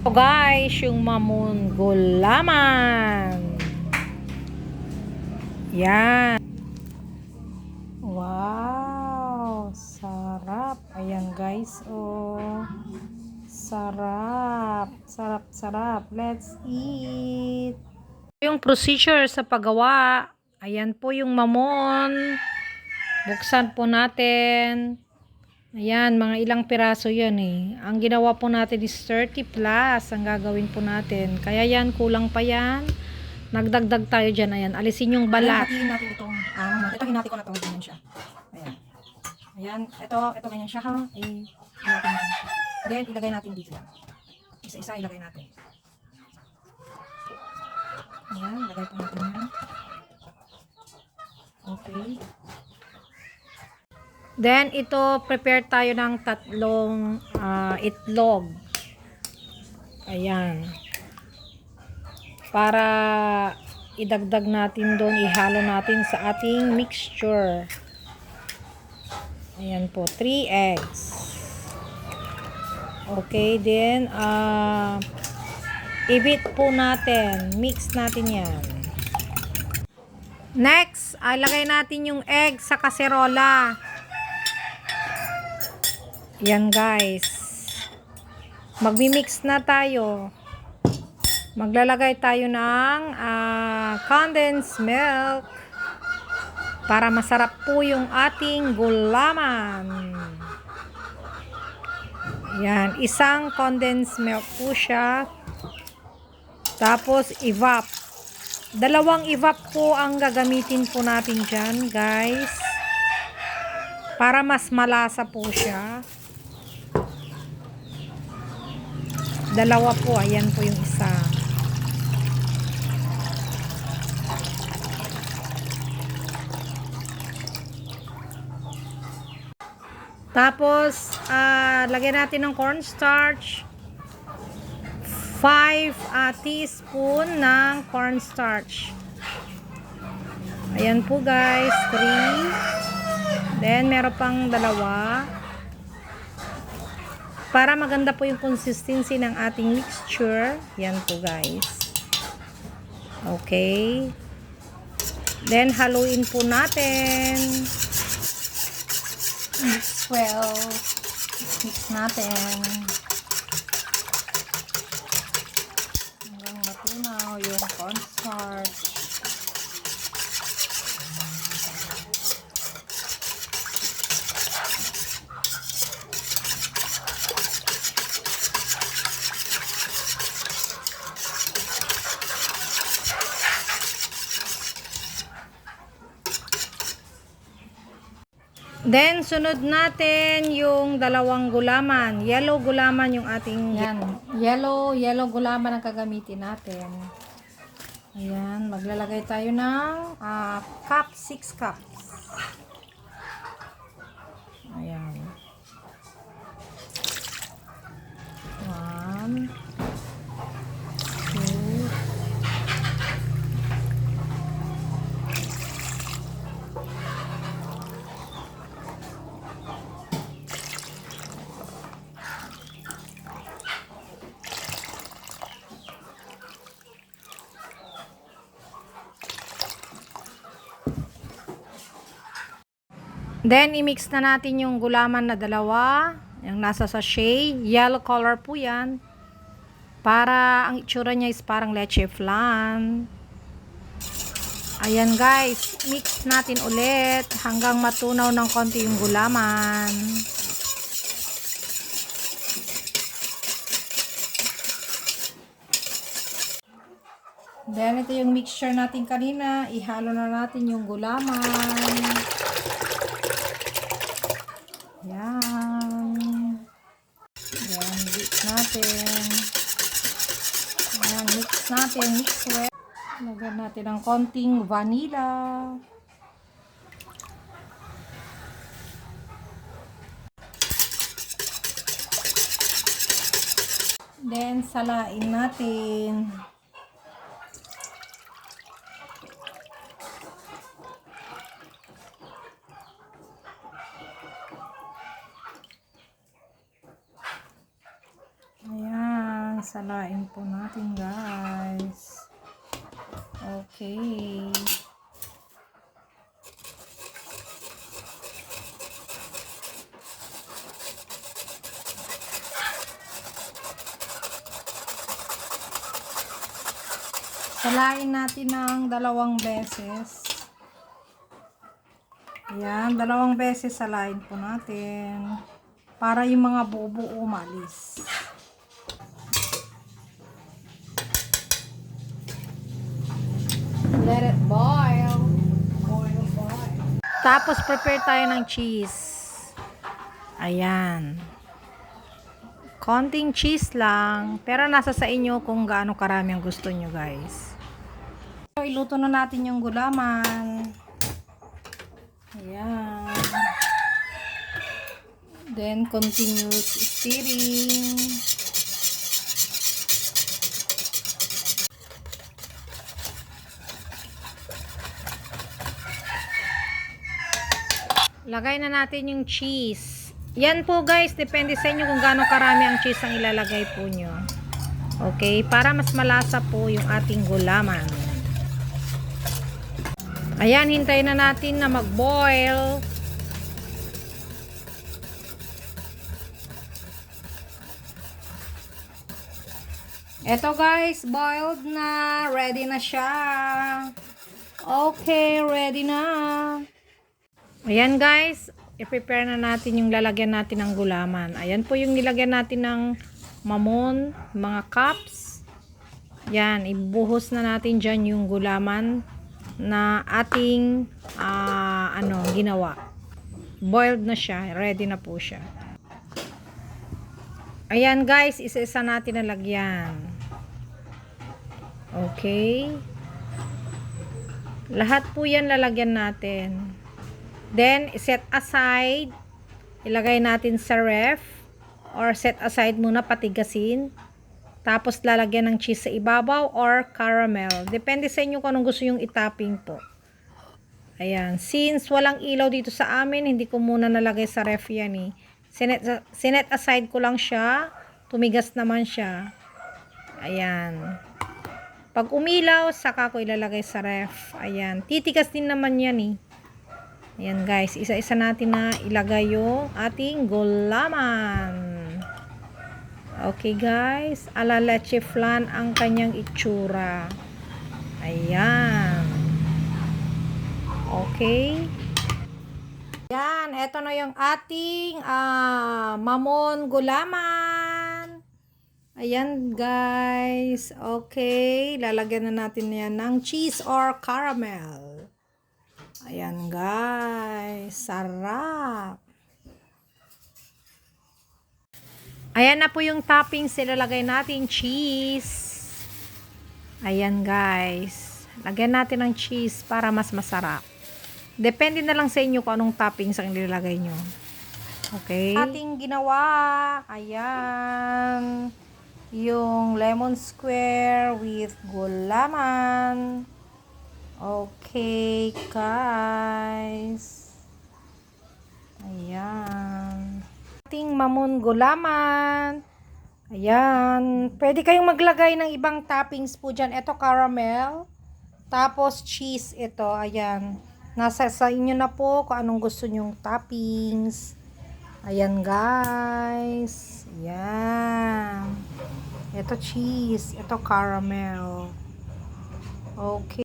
So guys, yung mamon gulaman. Yan. Wow, sarap. Ayan guys, oh. Sarap. Sarap, sarap. Let's eat. Yung procedure sa paggawa. Ayan po yung mamon. Buksan po natin. Ayan, mga ilang piraso yan eh. Ang ginawa po natin is 30 plus ang gagawin po natin. Kaya yan, kulang pa yan. Nagdagdag tayo dyan. Ayan, alisin yung balat. Hatiin natin itong ito hinati ko na ito. Ganyan siya. Ayan. Ayan. Ito ganyan siya ha. Hinati natin. Then, ilagay natin dito yan. Isa-isa ilagay natin. Ayan, ilagay po natin yan. Okay. Then, ito, prepare tayo ng tatlong itlog. Ayan. Para idagdag natin doon, ihalo natin sa ating mixture. Ayan po, 3 eggs. Okay, then, i-beat po natin. Mix natin yan. Next, ilagay natin yung egg sa kaserola. Yan guys. Magmi-mix na tayo. Maglalagay tayo ng condensed milk para masarap po yung ating gulaman. Yan, isang condensed milk po siya. Tapos evap. Dalawang evap po ang gagamitin po natin dyan guys. Para mas malasa po siya. Dalawa po, ayan po yung isa. Tapos, lagyan natin ng cornstarch. 5 teaspoon ng cornstarch. Ayan po guys, 3. Then, meron pang dalawa. Para maganda po yung consistency ng ating mixture. Yan po guys. Okay. Then, haluin po natin. Mix well. Mix natin. Hanggang matunaw yung cornstarch. Then, sunod natin yung dalawang gulaman. Yellow gulaman yung ating... Yan. Yellow gulaman ang gagamitin natin. Ayan, maglalagay tayo ng 6 cups. Ayan. 1, 2, then, i-mix na natin yung gulaman na dalawa. Yung nasa sachet. Yellow color po yan. Para, ang itsura niya is parang leche flan. Ayan guys. Mix natin ulit. Hanggang matunaw ng konti yung gulaman. Then, ito yung mixture natin kanina. Ihalo na natin yung gulaman. Yan. Yan, mix natin. Yan, mix natin. Mix well. Lagyan natin ng konting vanilla. Then, salain natin. Ayan, salain Salain po natin, guys. Okay. Salain natin ng 2 beses. Ayan, 2 beses salain po natin. Para yung mga bubo umalis. Let it boil. Boil. Tapos prepare tayo ng cheese. Ayan. Konting cheese lang. Pero nasa sa inyo kung gaano karami ang gusto nyo, guys. So, iluto na natin yung gulaman. Ayan. Then, continuous stirring. Lagay na natin yung cheese. Yan po guys, depende sa inyo kung gaano karami ang cheese ang ilalagay po nyo. Okay, para mas malasa po yung ating gulaman. Ayan, hintayin na natin na mag-boil. Eto guys, boiled na. Ready na siya. Okay, ready na. Ayan guys, i-prepare na natin yung lalagyan natin ng gulaman. Ayan po yung nilagyan natin ng mamon, mga cups. Yan, ibuhos na natin dyan yung gulaman na ating ginawa. Boiled na siya, ready na po siya. Ayan guys, isa-isa natin nalagyan. Okay. Lahat po yan lalagyan natin. Then, set aside. Ilagay natin sa ref. Or set aside muna, patigasin. Tapos, lalagyan ng cheese sa ibabaw or caramel. Depende sa inyo kung anong gusto yung itopping po. Ayan. Since walang ilaw dito sa amin, hindi ko muna nalagay sa ref yan eh. Sinet aside ko lang siya. Tumigas naman siya. Ayan. Pag umilaw, saka ko ilalagay sa ref. Ayan. Titigas din naman yan eh. Ayan guys, isa-isa natin na ilagay yung ating gulaman. Okay guys, ala leche flan ang kanyang itsura. Ayan. Okay. Ayan, eto na yung ating mamon gulaman. Ayan guys, okay. Lalagyan na natin yan ng cheese or caramel. Ayan guys, sarap. Ayan na po yung toppings, ilalagay natin cheese. Ayan guys, lagyan natin ng cheese para mas masarap. Depende na lang sa inyo kung anong toppings ang ilalagay nyo. Okay? Ating ginawa, ayan, yung lemon square with gulaman. Okay, guys. Ayan. Ating mamon gulaman. Ayan. Pwede kayong maglagay ng ibang toppings po dyan. Ito, caramel. Tapos, cheese ito. Ayan. Nasa sa inyo na po kung anong gusto nyong toppings. Ayan, guys. Ayan. Ito, cheese. Ito, caramel. Okay.